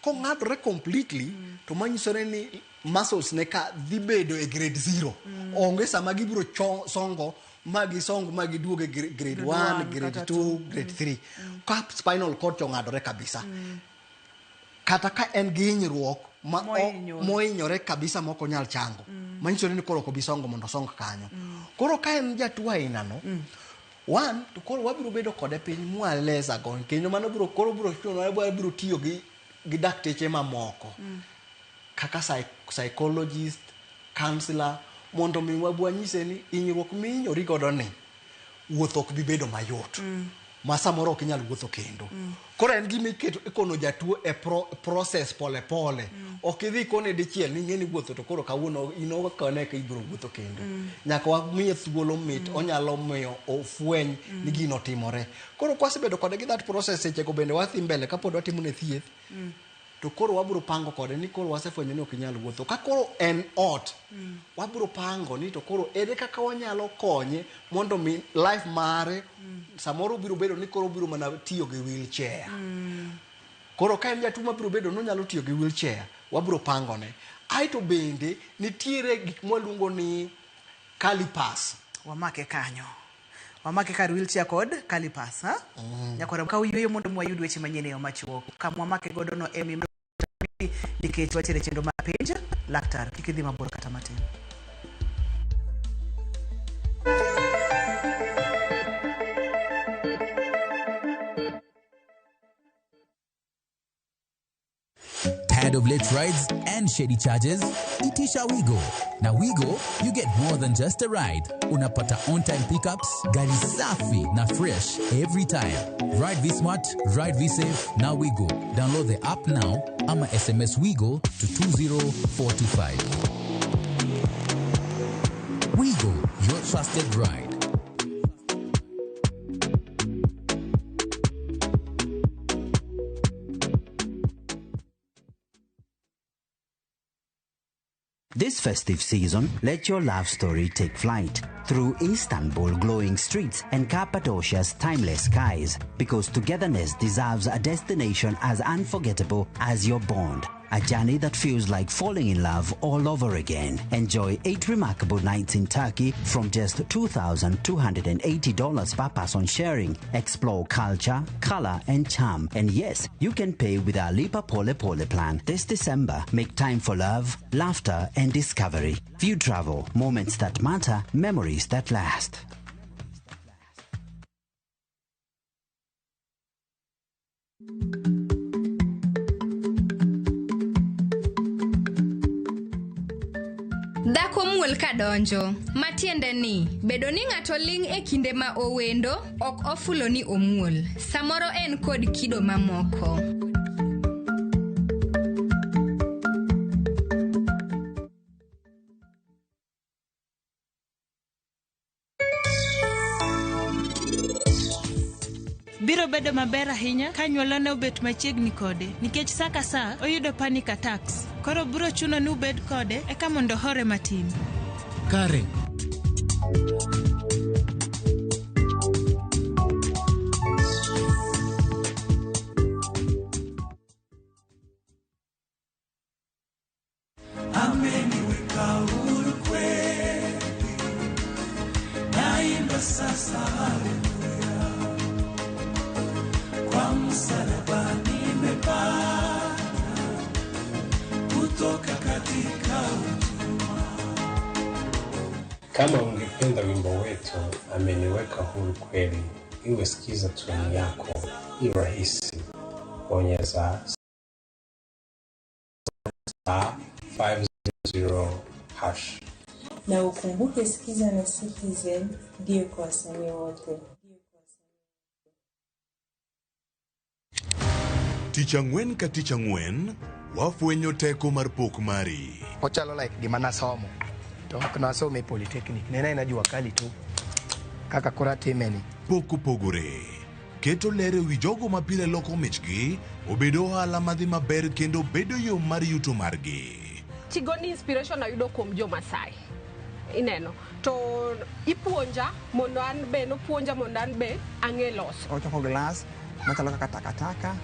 Kong'adore completely to manyisore ni muscles ne ka dhi bedo e grade 0. Onge sama gibiro songo magi duoge grade 1, grade 2, grade 3. Ka spinal cord cha ong'adore kabisa. Kata ka en gi hinyruok mohinyore kabisa moko nyal chango. Manyisore ni koro kobisongo mondo song kanyo. Koro ka en jatuo aina no one to koro wabiro bedo kode piny mwaleza gon kendo mano biro tiyo gi dakteche mamoko kaka psychologist, counselor mondo mi wabwanyise ni inyruok minyori godo ni wuotho ok bi bedo mayot ma samoro ok inyal wuotho kendo koro en gima ikono jatuo e process pole pole ok idhi kone dichiel ni ng'eni wuotho to koro kawuono ino kone ka ibiro wuotho kendo nyaka wamiye thuolo mit onyalo miyo ofweny ni gino timore koro kwasebedo kode gi that process sechego bende wadhi mbele kapod watimo ne thieth to koro wabiro pango kode ni koro wasefwenyo ni ok inyal wuotho ka koro en ot wabiro pango ni to koro ere kaka wanyalo konye mondo mi life mare samoro biro bedo ni koro biro mana tiyo gi wheelchair koro ka en jatuo mabiro bedo no nyalo tiyo gi wheelchair wabiro pango ne aito bende nitiere gik mwaluongo ni calipers wamake kanyo wamake kar wheelchair kod calipers ha nyakora ka uyueyo mondo mwayud weche manyien e yo machuok ka mwamake godo no emi nikech wachere chendo mar penj laktar kik idhi mabor kata matin. Tired of late rides and shady charges? Itisha Wigo. Now Wigo, you get more than just a ride. Unapata on-time pickups, gari safi na fresh every time. Ride V-Smart, ride V-Safe, now Wigo. Download the app now, ama SMS Wigo to 20425. Wigo, your trusted ride. This festive season, let your love story take flight through Istanbul glowing streets and Cappadocia's timeless skies, because togetherness deserves a destination as unforgettable as your bond. A journey that feels like falling in love all over again. Enjoy 8 remarkable nights in Turkey from just $2,280 per person sharing. Explore culture, color, and charm. And yes, you can pay with our Lipa Pole Pole plan. This December, make time for love, laughter, and discovery. View travel, moments that matter, memories that last. Dhako muol kadonjo, matiende ni, bedo ni ng'ato ling' e kinde ma owendo, ok ofulo ni omuol. Samoro en kod kido mamoko. Biro bedo maber ahinya ka nyuolane obet machiegni kode nikech saa ka saa oyudo panic attacks. Koro biro chuno ni ubed kode eka mondo hore matin. Kare. Ameniweka huru kweli, naimba sasa haleluya, kwa msalaba nimepata kutoka katika utumwa. Kama ungependa wimbo wetu ameniweka huru kweli, iwe sikiza tuni yako, i rahisi, bonyeza *500# na ukumbuke sikiza na Citizen ndio kwa wasanii wote. Tich ang'wen ka tich ang'wen, wafwenyo teko mar pok mari. Ochalo like gima nasomo. To ok nasomo e polytechnic. Nena inajua kali tu. Kaka kora timeni. Pok opogore. Keto lere wi jogo mapile loko michgi, obedo ohala madhi maber kendo bedo yo mar yuto margi. Tigoni inspiration ayudo kuom jo Masai. Ineno. To ipuonja mondo an be no puonja mondo an be ang'e loso. Ochoko glass, machalo kaka takataka,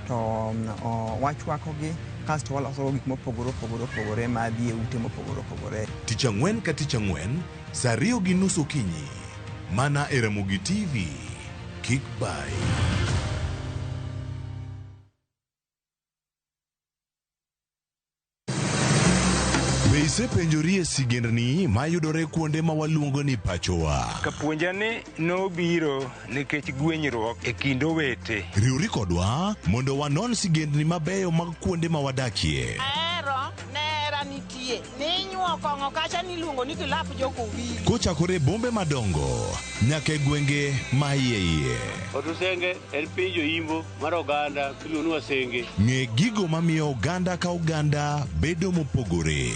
to wachwakogi, kasto waloso gik mopogore madhi e ute mopogore. Tich ang'wen ka tich ang'wen, saa 2:30 okinyi. Mana e Ramogi TV. Kick by. Be isepenjori e sigendni mayudore kuonde ma waluongo ni pachowa? Kapuonjani nobiro nikech gwenyruok e kind owete. Riwri kodwa mondo wanon sigendni mabeyo mag kuonde ma wadakie. Nera nitie, ninyuol koting'o kong'o kacha niluongo ni kilap jokowili. Kochakore bombe madongo nyaka e gwenge ma iye. Otusenge en piny joimbo mar oganda iluongo ni wasenge. Ng'e gigo mamiyo oganda ka oganda bedo mopogore.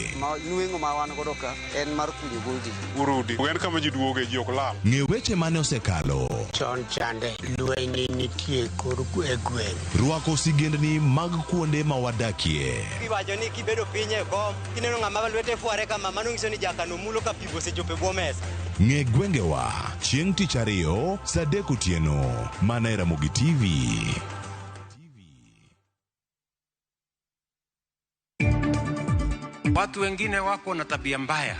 Nweng'o ma wan godo ka en mar kunyo goldi. Urudi, en kama ji duoge ji ok lal. Ng'e weche mane osekalo. Chon chande lweny nitie kor e gweng'. Rwako sigendni mag kuonde ma wadakie. Kiwacho ni kibedo piny e kom, kineno ng'ama lwete fuare kama, mano ng'iso ni jakano mulo ka pi osechopo e bwo mesa. Ng'e gwengewa chieng' tich ariyo saa 3 otieno mana e Ramogi TV. Watu wengine wako na tabia mbaya,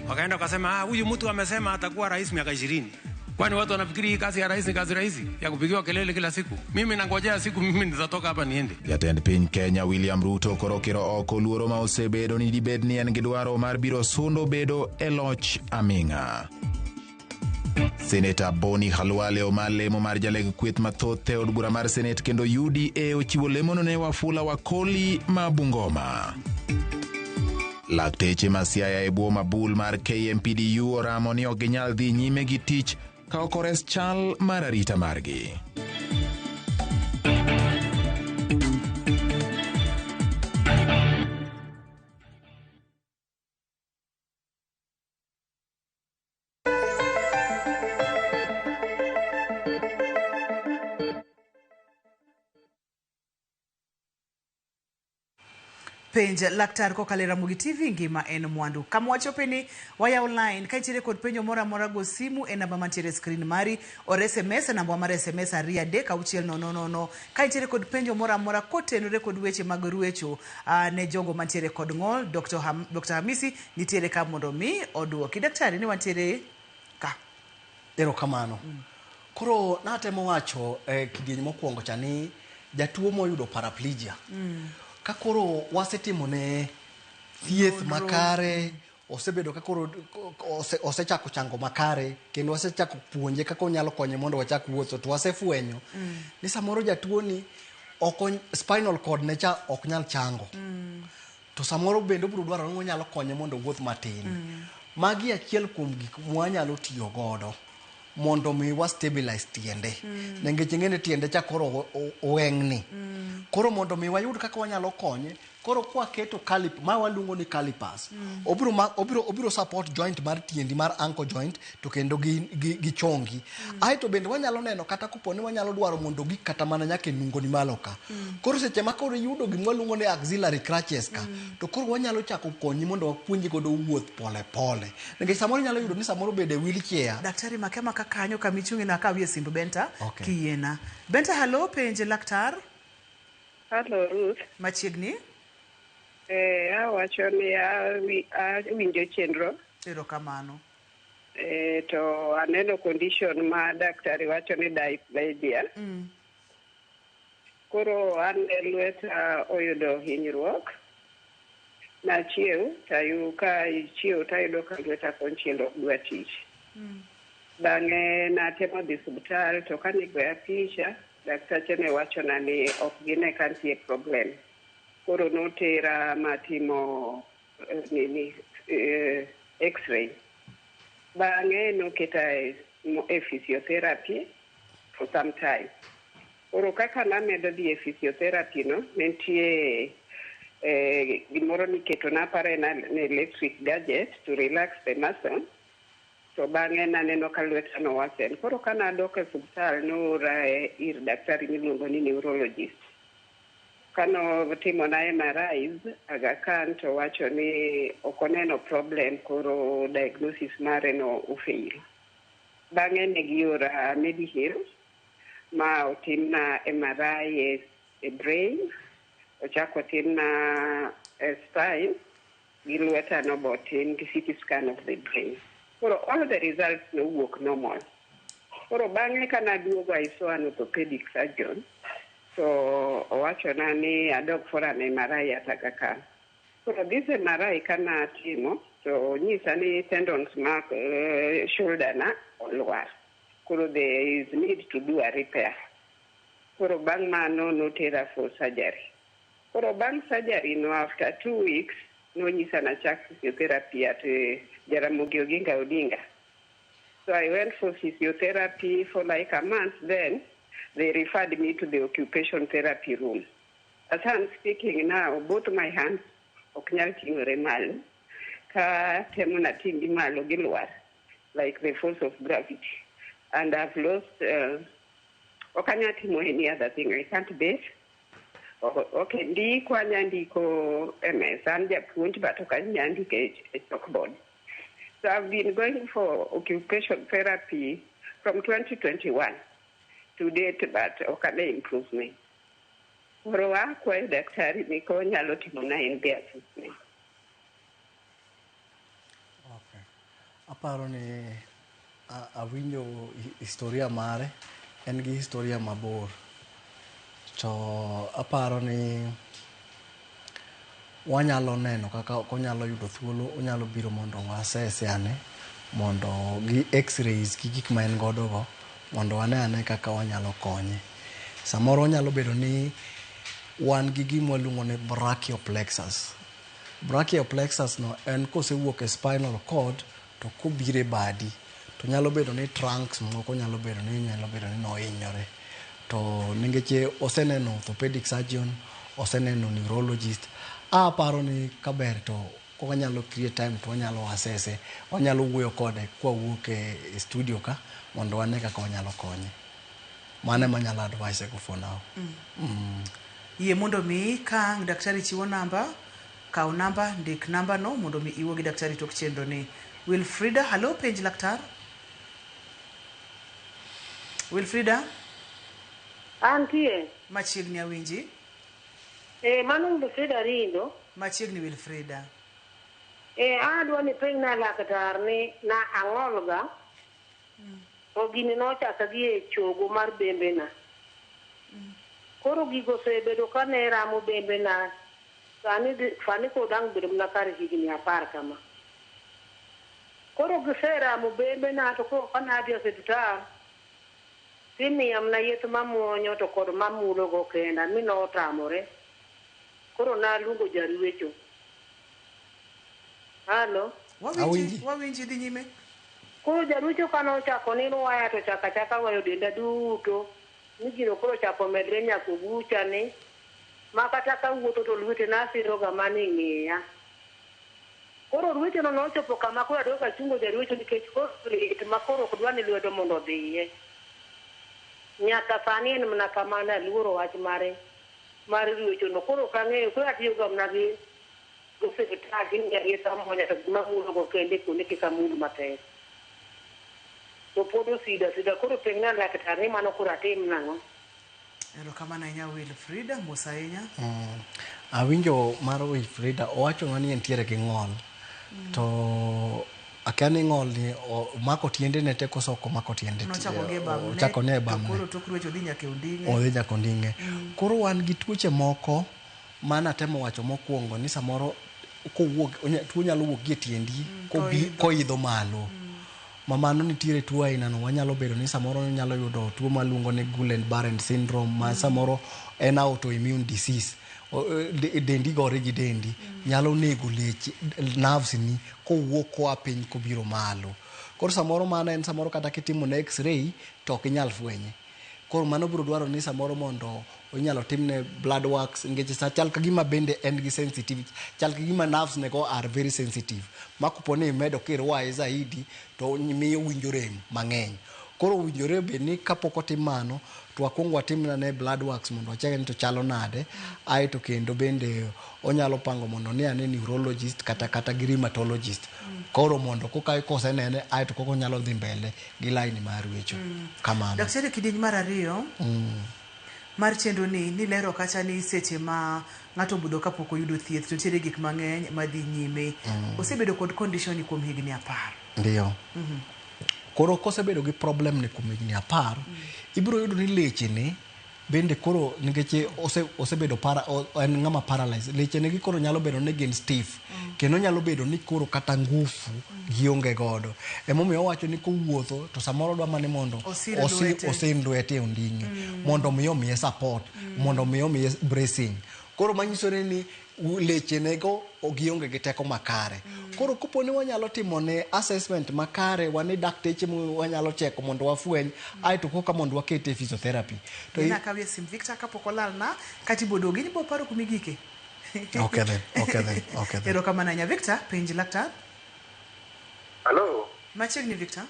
wakaenda wakasema huyu mtu amesema atakuwa rais miaka 20. Kwani watu wanafikiri hii kazi ya rais ni kazi rahisi ya kupigiwa kelele kila siku? Mimi nangojea siku mimi nitatoka hapa niende. Jatend piny Kenya William Ruto korokero oko luoro ma osebedo ni dibed ni en gi dwaro mar biro sundo bedo e loch aming'a. Seneta Boni Khalwale omalemo mar jaleg kweth mathoth e od bura mar Senate kendo UDA ochiwo lemono ne Wafula Wakoli ma Bungoma. Lakteche ma Siaya e bwo mabul mar KMPDU oramo ni ok ginyal dhi nyime gi tich ka ok ores chal mar arita margi. Penj laktar kokalo Ramogi TV ngima en mwandu. Kama wachope ni waya online ka itire kod penjo mora mora go simu e namba mantiere screen mari or SMS namba mar SMS 23000. Ka itire kod penjo mora mora kotenore kod weche mag ruecho ne jogo mantiere kod ng'ol Dr. Hamisi nitiere ka mondo mi oduoki. Daktari ni wantiere ka. Erokamano. Koro natemo wacho kidieny mokwongo cha ni jatuo moyudo paraplegia. Ka koro wasetimo ne thieth makare, osebedo ka koro osechako chango makare, kendo wasechako puonje kaka onyalo konye mondo wachak wuotho, to wasefwenyo ni samoro jatuo ni spinal cord ne cha ok nyal chango. To samoro bende biro dwaro ni onyalo konye mondo wuoth matin. Magi achiel kuom gik mwanyalo tiyo godo mondo mi wa stabilize tiende. Nengech ngene tiende cha koro oweng'ni. Koro mondo mi wayud kaka wanyalo konye, koro kwa keto calip ma waluongo ni calipers. Obiro support joint mar tiendi mar ankle joint to kendo gi chongi. Aito bende wanyalo neno kata kuponi wanyalo dwaro mondo gi kata mana nyake nungo ni malo ka. Koro seche ma koro yudo gima waluongo ni auxiliary crutches ka, to koro wanyalo chako konyi mondo wapuonji godo wuoth pole pole. Nengech samoro nyalo yudo ni samoro bede wheelchair. Daktari makema kanyo kamichungi na kawie simbo Benta kiyena. Benta hello penje laktar. Hello Ruth. Machiegni? Awacho ni awinjo chenro. Erokamano. To aneno condition ma daktari wacho ni diabetes. Koro an lweta oyudo hinyruok. Nachiew tayu ka ichiew tayudo ka lweta konchielo dwa tich. Bang'e natemo dhi subtal to kane goya picha daktache ne wacho na ni ok gine kantie problem. Koro notera matimo x-ray. Bang'e noketa e physiotherapy for some time. Koro kaka namedo dhi e physiotherapy no, nentie gimoro niketo na pare na electric gadget to relax the muscle. So bang'e naneno ka lweta no wasen. Koro kana dok e subtal noora ir daktari miluongo ni neurologist. Kano timo na MRIs Aga Khan to wacho ni okoneno problem, koro diagnosis mare no ufail. Bang'e ne giora Medihill ma otim na MRI e brain, ochako tim na spine, gi lweta no botim gi CT scan of the brain. Koro all the results no work normal. Koro bang'e kana duogo iso an orthopedic surgeon. So owacho na ni adog for an MRI at Aga Khan. Koro this MRI kana timo, so nyisa ni tendons mark shoulder na olwar. Koro there is need to do a repair. Koro bang' mano notera for surgery. Koro bang' surgery no after 2 weeks nonyisa nachak physiotherapy at Jaramogi Oginga Odinga. So I went for physiotherapy for like a month. Then they referred me to the occupation therapy room. As I'm speaking now, both my hands oknyal ting'ore malo ka temo na tingi malo gi lwar like the force of gravity, and I've lost okanya timo any other thing. I can't bet. Okay, ndiko anya ndiko MS and japuonj but okanya ndiko e chalkboard. So I've been going for occupation therapy from 2021 to date, but okane improvement. Morowa kwa daktari niko nyalo timo na in the assessment. Okay. Aparo ni awinjo historia mare, en gi historia mabor. To aparo ni wanyalo neno kaka onyalo yudo thuolo, onyalo biro mondo wasese ane, mondo gi x-rays gi gik ma en godo go, mondo ane kaka wanyalo konye. Samoro onyalo bedo ni wan gi gima luongo ni brachioplexus. Brachioplexus no en kosewuok e spinal cord to kobire badi, to nyalo bedo ni trunks moko nyalo bedo ni nohinyore. To ningeche oseneno orthopedic surgeon, oseneno neurologist, aparo ni kaber to konyalo create time to wanyalo assesse, wanyalo wuoyo kode kwa wuok e studio ka mondo wane kaka wanyalo konye. Mane manyalo advise go for now. Yie mondo mi ka daktari chiwo namba, kaw namba, ndik namba no mondo mi iwo gi daktari tok chenro ni. Wilfrida, hello page laktar. Wilfrida? Antie. Machiegni awinji. Mano Wilfrida rindo. Machiegni Wilfrida. Adwa ni penj laktar ni na ang'olga. To gini nochaka gi e chogo mar bembena. Koro gigo sebedo ka ne ramo bembena. Fani kodang bedo mna kar higni 10 kama. Koro giseramo bembena to koro kanadhi osiptal. Timiyam na yeth mamuonyo to kod mamulo go kenda mi notamore. Koro naluongo jarwecho. Halo? Wawinji dhi nyime. Koro jarwecho kanochako ni Rwaya to chaka wayo denda duto. Ni gino koro chako medre nyako bucha ni. Makata ka wuotho to lwete nasiro ga mani ng'iya. Koro lwete no nochopo kama koro adoka chungo jarwecho nikech koro makoro kodwa ni lwedo mondo dhiye. Nyaka sani en mna kamana luoro wach mare rwecho no koro kang'eyo koro atiyo ga mna gi osiptal gi ng'eyo samonya to mamulo go kende kuonde kika mulu matek. To podo sida koro pengna laktar ni mano koro atim nang'o. Erokamano ahinya Wilfrida, mos ahinya. Awinjo mar Wilfrida, owacho ni entiere gi ng'ol. To akia ni ng'ol ni omako tiende ne te koso omako tiende. Ochako ne bamne. Koro tok rwecho dhi nyaka onding'e. Odhi nyaka onding'e. Koro wan gi tuoche moko mana temo wacho mokwongo ni samoro kowuok tuo nyalo wuok gi tiendi koidho malo. Mamano nitiere tuo aina no wanyalo bedo ni samoro nyalo yudo tuo maluongo ni Guillain-Barré syndrome ma samoro en autoimmune disease. Dendi gore gi dendi nyalo nego leche nerves ni kowuok koa piny kobiro malo. Koro samoro mana en samoro kata kitimo na x-ray to ok inyal fwenye. Koro mano biro dwaro ni samoro mondo onyalo timne blood works ngech sa chal kagima bende en gi sensitivity, chal kagima nerves ne go are very sensitive. Makuponi medo kirwaye zaidi to miyo winjo rem mang'eny. Koro winjore be ni kapok otim mano to akwongo atimna ne blood works mondo achege ni to chalo nade, ae to kendo bende onyalo pango mondo ni ane neurologist kata gi rheumatologist. Koro mondo koka kosenene ae to koko nyalo dhi mbele gi line mar wecho. Kamano. Daktari kidieny mar 2 mar chenro ni lero kacha ni seche ma ng'ato budho kapok oyudo thieth to tiere gik mang'eny madhi nyime. Osebedo kod condition kuom higni 10. Ndio. Koro kosebedo gi problem ni kuom higni 10, ibiro yudo ni leche ne bende koro ningeche osebedo en ng'ama paralyzed. Leche ne gi koro nyalo bedo ni gin stiff. Kendo nyalo bedo ni koro kata ngufu gionge godo. Emomiyo wacho ni kowuotho to samoro dwa mane mondo osin lwete onding'e mondo miyo miye support, mondo miyo miye bracing. Koro manyisore ni lechenego ogionge gi teko makare. Koro koponi wanyalo timo ne assessment makare, wane dakteche wanyalo cheko mondo wafweny, aito koka mondo wakete physiotherapy. To ina kawie sim Victor kapok olalna kati bodogi ni boparo kumigike. Okay then. Ero kama nanya Victor, penji laktar. Hello. Machiegni Victor.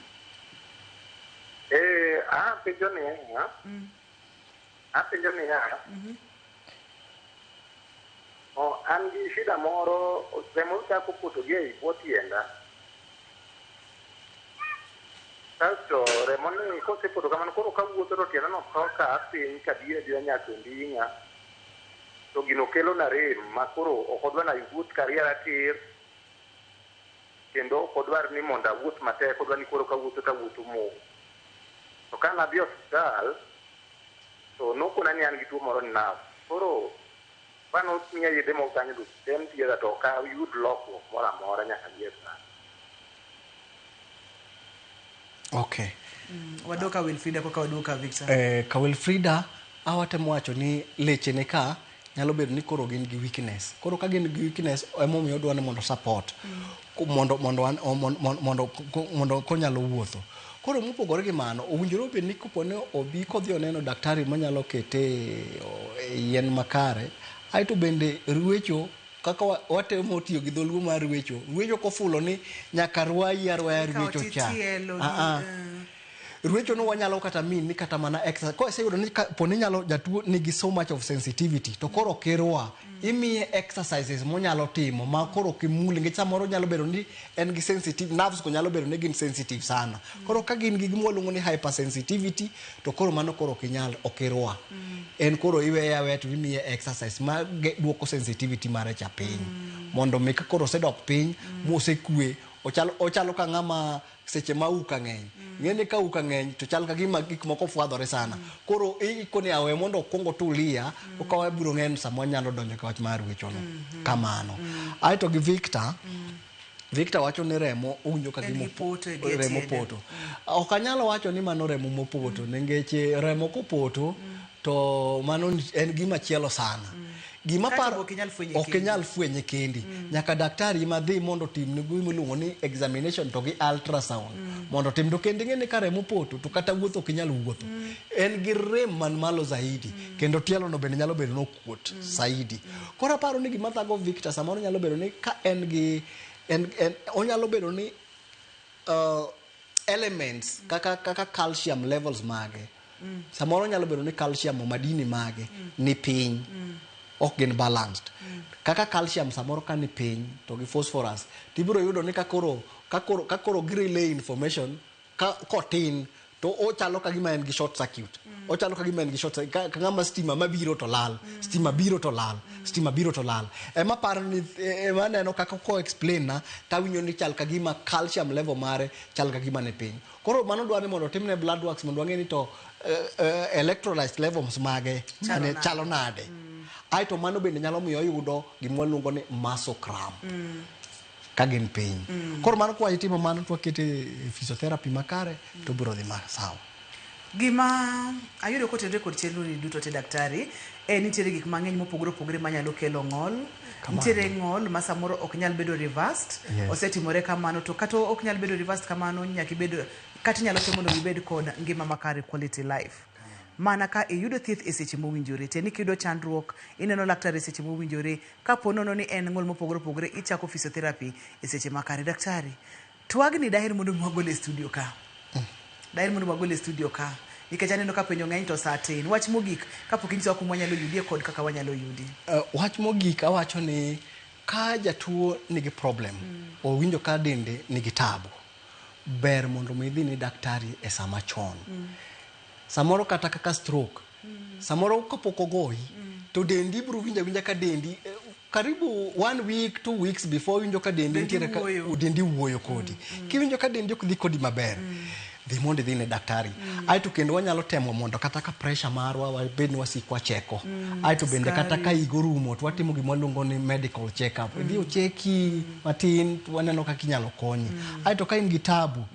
Penjo ni ya. An gi shida moro, remo chako poto gi e buo tienda. Kasto remo ni kosepoto kamano koro kawuotho to tienda no toka piny kadire nyaka ndinga. To gino kelo na rem ma koro ok odwa na wuoth kariera tir. Kendo ok odwar ni mondo awuoth matek, odwa ni koro kawuotho mo. To kana adhi hospital to nokona ni an gi tuo moro ni nav. Koro bano miya yedhe moko kanyo duto tem tieda to ka yud lokruok moro amora nyaka liet na. Okay. Wadoka Wilfrida koka wadoka Victor. Ka Wilfrida awatemo wacho ni lechene ka nyalo bedo ni koro gin gi weakness. Koro ka gin gi weakness emomiyo dwa ni mondo support. Mondo konyalo wuotho. Koro mopogore gi mano, owinjore obed ni kopone obi kodhi oneno daktari manyalo kete yien makare, aito bende rwecho kaka watemo tiyo gi dholuo mar rwecho kofulo ni nyaka rwaya rwecho cha. Rwecho no wanyalo kata min ni kata mana exercise. Ko aseyudo ni poni nyalo jatuo nigi so much of sensitivity to koro kirwa imiye exercises monyalo timo ma koro kimuli ngi samoro nyalo bedo ni en gi sensitive nerves ko nyalo bedo ni gin sensitive sana. Koro ka gin gi gimoluongo ni hypersensitivity to koro mano koro kinyal okirwa. En koro iweya wetu imiye exercise ma duoko sensitivity mare cha piny. Mondo mi ka koro sedok piny mosekue ochalo ka ngama seche ma uka ngeny. Ngene ka uka ngeny to chal ka gima gik moko fwadhore sana. Koro ikone awe mondo kongo tulia ka wabiro ng'en samo nyalo donjo ka wach mar wecho no. Kamano. Aito gi Victor wacho ni remo unjo ka gimo remo poto. Ok anyalo wacho ni mano remo mopoto nengeche remo kopoto to mano en gima chielo sana. Gima paro ok nyal fwenye kendi. Nyaka daktari ma dhi mondo tim ni gima iluongo ni examination to gi ultrasound. Mondo tim to kendi ngene ka remo poto to kata wuotho ok nyal wuotho. En gi rem man malo zaidi. Kendo tielo no bende nyalo bedo no kuot zaidi. Koro paro ni gima thago Victor samoro nyalo bedo ni ka en gi onyalo bedo ni elements kaka calcium levels mage. Samoro nyalo bedo ni calcium o madini mage ni piny. Ok gen balanced. Kaka calcium samoro ka ni piny to gi phosphorus tibiro yudo ni ka koro relay information ka kotin to ochalo ka gima en gi short circuit. Ochalo ka gima en gi short circuit ka ngama stima mabiro to lal, stima biro to lal. Ema paro ni ema neno kaka ko explain na tawinyo ni chal ka gima calcium level mare chal ka gima ne piny. Koro mano dwani mondo timne blood works mondo wang'e ni to electrolyte levels mage chalo nade. Aito mano bende nyalo miyo yudo gima luongo ni masogram. Ka gin piny. Koro mano kwa itimo mano to kete physiotherapy makare to biro dhi sawa. Gima ayudo kotenre kod chenro ni duto te daktari nitiere gik mang'eny mopogore manyalo kelo ng'ol. Nitiere ng'ol ma samoro ok nyal bedo reversed. Osetimore kamano to kata ok nyal bedo reversed kamano nyaka ibed kata nyalo temo mondo ibed kod ngima makare, quality life. Mana ka iyudo thieth e seche mowinjore te ni kiyudo chandruok ineno laktar e seche mowinjore ka ponono ni en ng'ol mopogore ichako physiotherapy e seche makare. Daktari, twagni daher mondo mwagol e studio ka. Nikech aneno ka penjo ng'eny to saa tin. Wach mogik kapok inyiso kuma wanyalo yudie kod kaka wanyalo yudi. Wach mogik awacho ni ka jatuo nigi problem owinjo ka dende nigi tabu, ber mondo midhi ni daktari e sama chon. Samoro kata kaka stroke. Samoro kapok ogoyi to dendi biro winja ka dendi karibu 1 week 2 weeks before winjo ka dendi ntiere ka dendi wuoyo kodi. Kiwinjo ka dendi ok dhi kodi maber, dhi mondo dhi ne daktari. Aito kendo wanyalo temo mondo kata ka pressure marwa wabed ni wasikwa cheko. Aito bende kata ka igo rumo to watimo gima luongo ni medical check up. Dhi ocheki matin waneno kaka inyalo konyi. Aito ka in gi tabu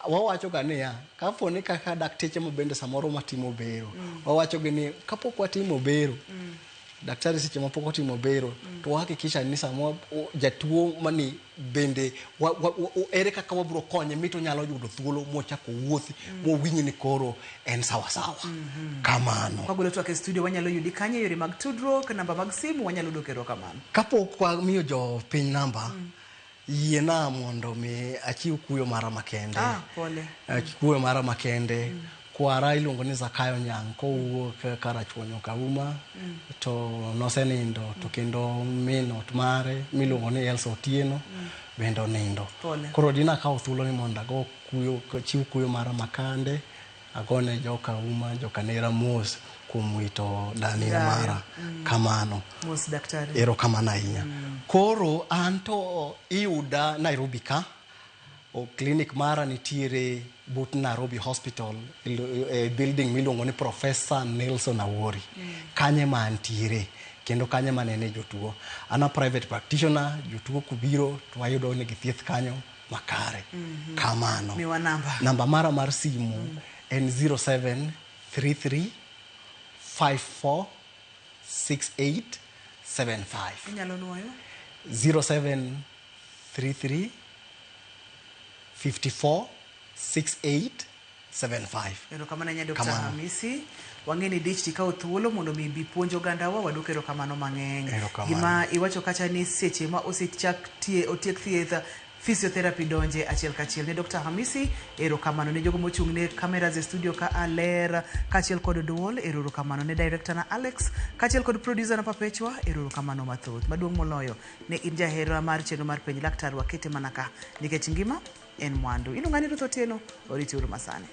wawacho ga niya kaponi kaka dakteche mo bende samoro matimo bero wawacho ga ni kapok watimo bero daktari seche mapok otimo bero to hakikisha ni samo jatuo mani bende ere kaka wabro konye mito nyalo yudo thuolo mochako wuothi mowinyi ni koro en sawa sawa kamano kwagolo twake studio wanyalo yudi kanye yore mag tudruok namba mag simu wanyalo dokero kamano kapok kwa miyo jo piny namba yiena mondo mi achiw kuyo mara makende pole kuyo mara makende kwara iluongo ni Zakayo Nyang kowuok Karachuonyo Kauma to nosenindo to kendo min ot mare miluongo ni Elsa Otieno bendo nindo koro dina kawo thuolo ni mondo ago kuyo chiw kuyo mara makande agone jo Kauma jo Kanera mos kuom wito dani mara kamano mos daktari ero kamana ahinya koro anto iuda Nairobi ka o clinic mara nitiere but Nairobi Hospital building miluongo ni Professor Nelson Awori kanye mantiere kendo kanye manene jotuo ana private practitioner jotuo kubiro to ayudo ni githieth kanyo makare kamano miwa namba mara mar simu en 0733 54 68 75 inyalo nuoyo 0733 54 68 75 ero kamano nya Dr. Hamisi wangeni dich tikao thuolo mondo mi bi puonjo gandawa wadokero kamano mang'eny gima iwacho kacha ni seche ma osechak otiek thieth physiotherapy donje achiel kachiel ne Dr. Hamisi ero kamano ne jogo mochung' ne cameras e studio ka aler kachiel kod duol ero kamano ne director na Alex kachiel kod producer na Papechwa ero kamano mathoth maduong' moloyo ne in jahera mar chenro mar penj laktar wakete manaka nikech ngima en mwandu iluonga ni Ruth Otieno oriti uru masane